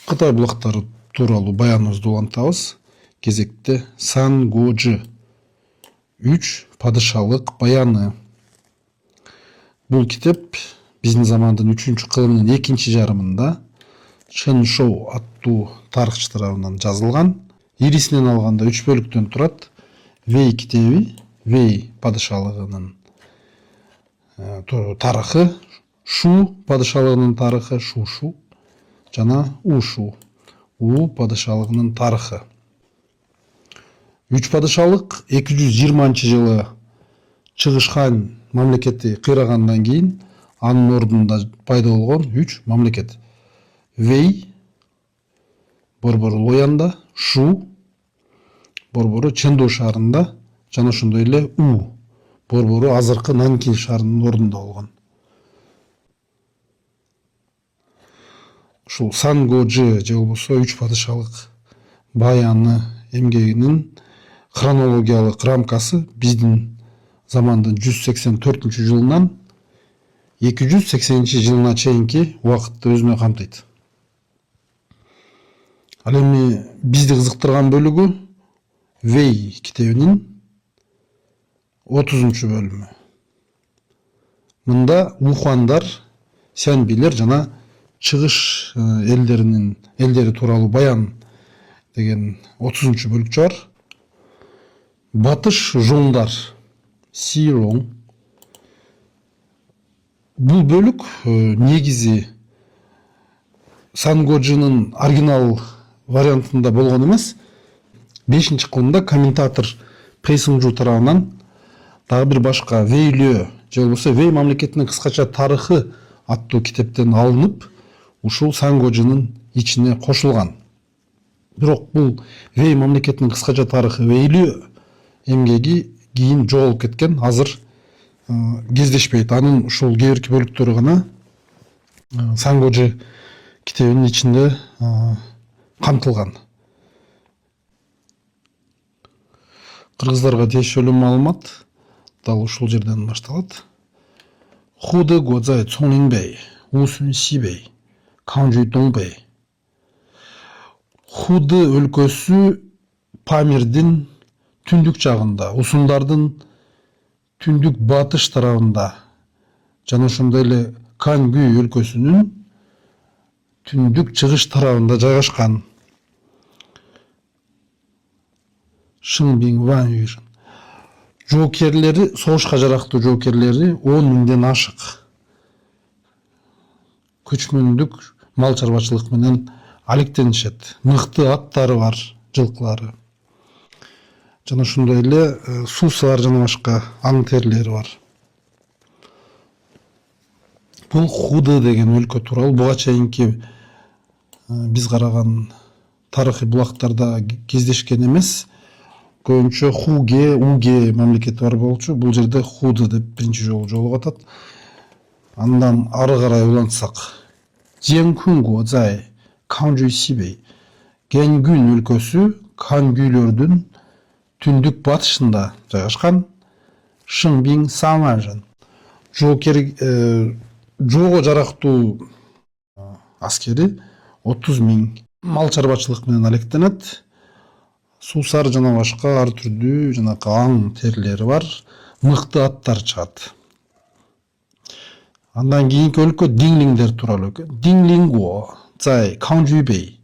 Кытай булактары тууралуу баяныбызды улантабыз. Кезекте Сангожи 3 падышалык баяны. Бул китеп биздин замандын 3-кылымынын 2-жарымында Чен Шоу аттуу тарыхчы тарабынан жазылган. Ирисинен алганда 3 бөлүктөн турат. Вэй китеби, Вэй падышалыгынын тарыхы, Шу падышалыгынын тарыхы, Шу жана Ушу падышалыгынын тарыхы. 3 падышалык 220-жылы Чыгыш хан мамлекети кыйрагандан кийин анын ордунда пайда болгон 3 мамлекет. Вэй борбору Лоянда, Шу борбору Чэнду шаарында жана ошондой эле У борбору азыркы Нанкин шаарынын ордунда болгон. Ушул Сангожи же болбосо 3 падышалык баяны эмгегинин хронологиялык рамкасы биздин замандын 184-жылынан 280-жылына чейинки убакытты өзүнө камтыйт. Ал эми бизди кызыктырган бөлүгү Вэй китебинин 30-бөлүмү. Мында ухандар, сянбилер жана чыгыш элдери тууралуу баян деген 30-бөлүкчө бар. Батыш жоңдар, Сирон. Бул бөлүк негизи Сангожинин оригинал вариантында болгон эмес. 5-кылымда комментатор Пэйсыңжу тарабынан дагы бир башка Вэйлөө же болбосо Вэй мамлекетинин кыскача тарыхы аттуу китептен алынып, ушул Сангожинин ичине кошулган. Бирок бул Вэй мамлекетинин кыскача тарыхы Вэйлөө эмгеги кийин жоголуп кеткен, азыр кездешпейт. Анын ушул кээ бирки бөлүктөрү гана Сангожи китебинин ичинде камтылган. Кыргыздарга тиешелүү маалымат дал ушул жерден башталат. Худы Годзай Цоңлинбэй, Усун Сибэй, Канжуй Доңбэй. Худы өлкөсү Памирдин түндүк жагында, Усундардын түндүк батыш тарабында жана ошондой эле Кангүй өлкөсүнүн түндүк чыгыш тарабында жайгашкан. Шыңбин Ван Юйжин. Жоокерлери, согушка жарактуу жоокерлери 10 миңден ашык. Көчмөндүк мал чарбачылык менен алектенишет. Мыкты аттары бар, жылкылары. Жана ошондой эле суусар жана башка аң терилери бар. Бул Худы деген өлкө тууралуу буга чейинки биз караган тарыхый булактарда кездешкен эмес. Көбүнчө Хуге, Уге мамлекети бар болчу. Бул жерде Худы деп биринчи жолу жолугуп атат. Андан ары карай улантсак, Жеңкүнгө Зай, Канжуй Сибэй. Генгүн өлкөсү Кангүйлөрдүн түндүк батышында жайгашкан. Шыңбин Самажын. Жоого жарактуу аскери 30 миң. Мал чарбачылык менен алектенет. Суусар жана башка ар түрдүү жанакы аң терилери бар. Мыкты аттар чыгат. Андан кийинки өлкө Динлиңдер тууралуу өлкө. Динлиңго Зай, Канжуйбэй,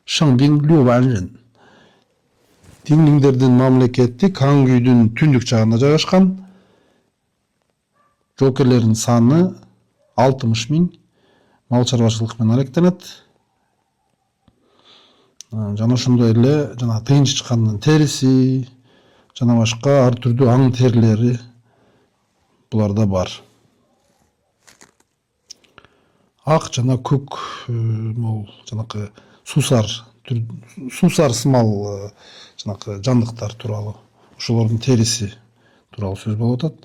Шыңбин Любанжын. Динлиңдердин мамлекети Кангүйдүн түндүк жагында жайгашкан. Жоокерлердин саны 60 миң. Мал чарбачылык менен алектенет. Жана ошондой эле жана тыйынчы чыккандын териси жана башка ар түрдүү аң терилери буларда бар. Ак жана көк могул жанакы суусар сымал жанакы жандыктар тууралуу, ошолордун териси тууралуу сөз болуп атат.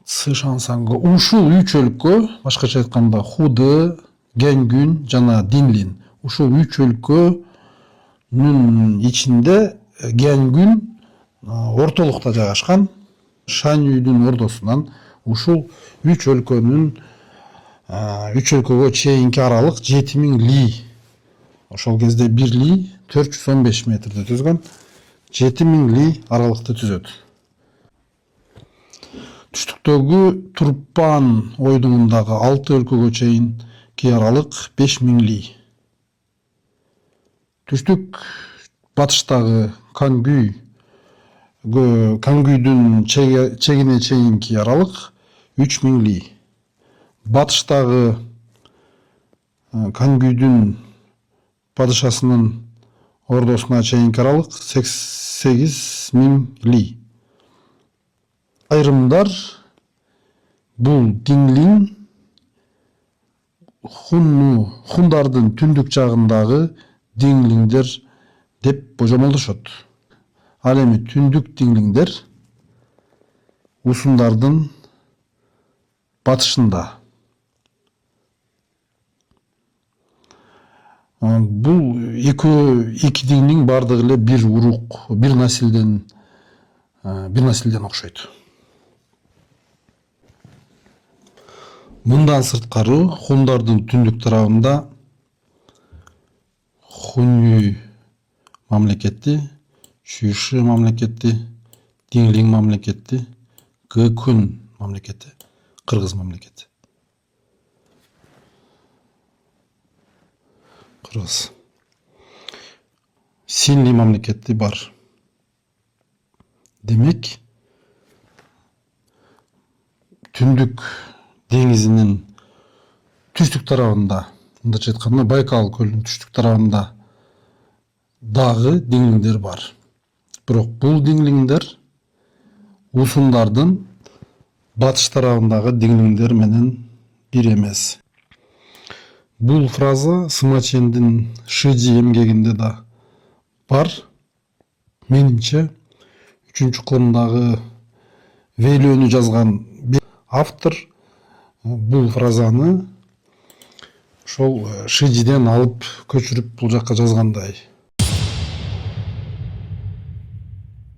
Цышансанга ушул 3 өлкө, башкача айтканда Худы, Генгүн жана Динлин. Ушул 3 өлкөнүн ичинде Генгүн ортолукта жайгашкан. Шанюйдун ордосунан ушул 3 өлкөгө чейинки аралык 7000 ли Ошол кезде 1 ли 415 метрди түзгөн, 7000 ли аралыкты түзөт. Түштүктөгү Турпан ойдуңундагы 6 өлкөгө чейинки аралык 5000 ли. Түштүк батыштагы Кангүйдүн чегине чейинки аралык 3000 ли. Батыштагы Кангүйдүн падышасынын ордосуна чейинки аралык 8000 ли. Айрымдар бул Динглин хундардын түндүк жагындагы Динглиңдер деп божомолдошот. Ал эми түндүк Динглиңдер усундардын батышында. Бул эки Динглиң бардыгы эле бир урук, бир наслден окшойт. Мындан сырткары хундардын түндүк тарабында Хунүй мамлекети, Чүйши мамлекети, Динглиң мамлекети, Гэкун мамлекети, Кыргыз мамлекети. Кыргыз. Синли мамлекети бар. Демек, түндүк деңизинин түштүк тарабында, мындайча айтканда Байкал көлүнүн түштүк тарабында дагы Динглиңдер бар. Бирок бул Динглиңдер усундардын батыш тарабындагы Динглиңдер менен бир эмес. Бул фраза Сымачендин Шыжи эмгегинде да бар. Менимче 3-кылымдагы Вейлөөнү жазган автор бул фразаны ошол Шыжиден алып көчүрүп бул жакка жазгандай.